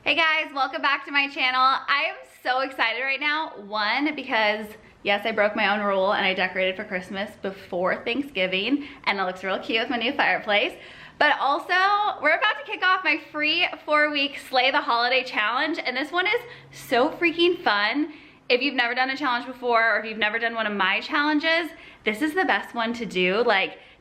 Hey guys, welcome back to my channel. I am so excited right now. One, because yes, I broke my own rule and I decorated for Christmas before Thanksgiving and it looks real cute with my new fireplace. But also, we're about to kick off my free 4-week Slay the Holiday challenge, and this one is so freaking fun. If you've never done a challenge before, or if you've never done one of my challenges, this is the best one to do,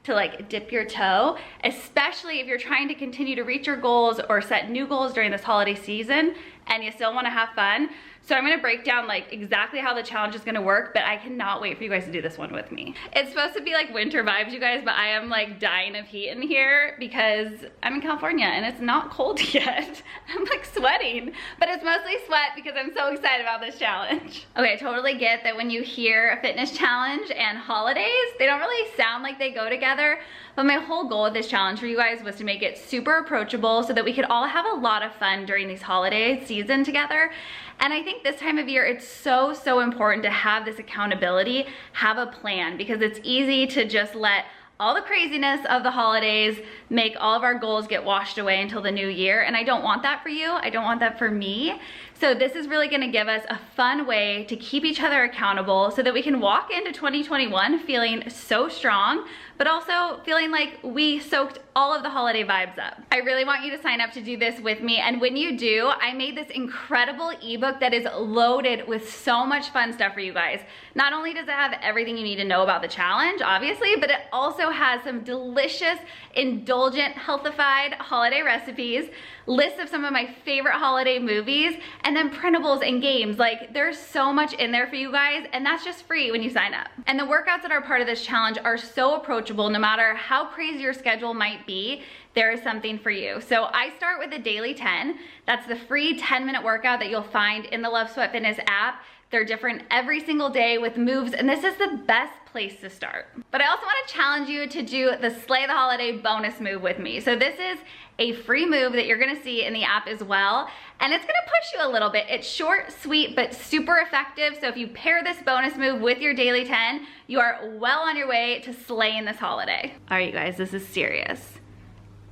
to dip your toe, especially if you're trying to continue to reach your goals or set new goals during this holiday season and you still wanna have fun. So I'm gonna break down exactly how the challenge is gonna work, but I cannot wait for you guys to do this one with me. It's supposed to be winter vibes, you guys, but I am dying of heat in here because I'm in California and it's not cold yet. I'm sweating, but it's mostly sweat because I'm so excited about this challenge. Okay, I totally get that when you hear a fitness challenge and holidays, they don't really sound like they go together, but my whole goal with this challenge for you guys was to make it super approachable so that we could all have a lot of fun during these holiday season together. And I think this time of year, it's so important to have this accountability, have a plan, because it's easy to just let all the craziness of the holidays make all of our goals get washed away until the new year. And I don't want that for you. I don't want that for me. So this is really gonna give us a fun way to keep each other accountable so that we can walk into 2021 feeling so strong, but also feeling like we soaked all of the holiday vibes up. I really want you to sign up to do this with me. And when you do, I made this incredible ebook that is loaded with so much fun stuff for you guys. Not only does it have everything you need to know about the challenge, obviously, but it also has some delicious, indulgent, healthified holiday recipes, lists of some of my favorite holiday movies, and then printables and games. There's so much in there for you guys, and that's just free when you sign up. And the workouts that are part of this challenge are so approachable. No matter how crazy your schedule might be, there is something for you. So I start with a daily 10. That's the free 10-minute workout that you'll find in the Love Sweat Fitness app. They're different every single day with moves, and this is the best place to start. But I also want to challenge you to do the Slay the Holiday bonus move with me. So this is a free move that you're gonna see in the app as well, and it's gonna push you a little bit. It's short, sweet, but super effective. So if you pair this bonus move with your daily 10, you are well on your way to slaying this holiday. All right, you guys, this is serious.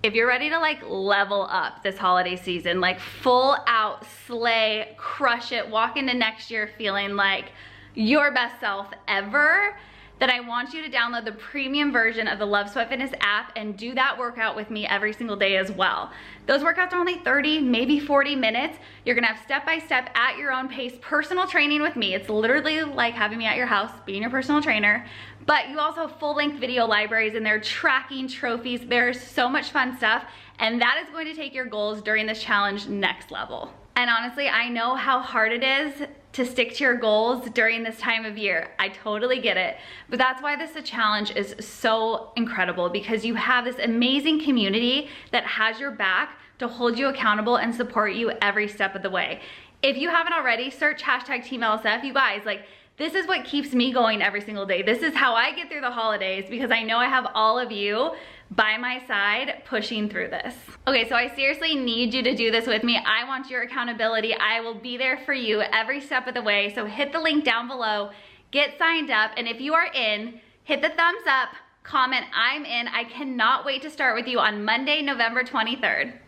If you're ready to level up this holiday season, full out slay, crush it, walk into next year feeling like your best self ever, then I want you to download the premium version of the Love Sweat Fitness app and do that workout with me every single day as well. Those workouts are only 30, maybe 40 minutes. You're gonna have step-by-step at your own pace personal training with me. It's literally like having me at your house, being your personal trainer. But you also have full-length video libraries and they're tracking trophies. There's so much fun stuff, and that is going to take your goals during this challenge next level. And honestly, I know how hard it is to stick to your goals during this time of year. I totally get it. But that's why this challenge is so incredible, because you have this amazing community that has your back to hold you accountable and support you every step of the way. If you haven't already, search hashtag Team LSF. You guys, this is what keeps me going every single day. This is how I get through the holidays, because I know I have all of you by my side pushing through this. Okay, so I seriously need you to do this with me. I want your accountability. I will be there for you every step of the way. So hit the link down below, get signed up, and if you are in, hit the thumbs up, comment I'm in. I cannot wait to start with you on Monday, November 23rd.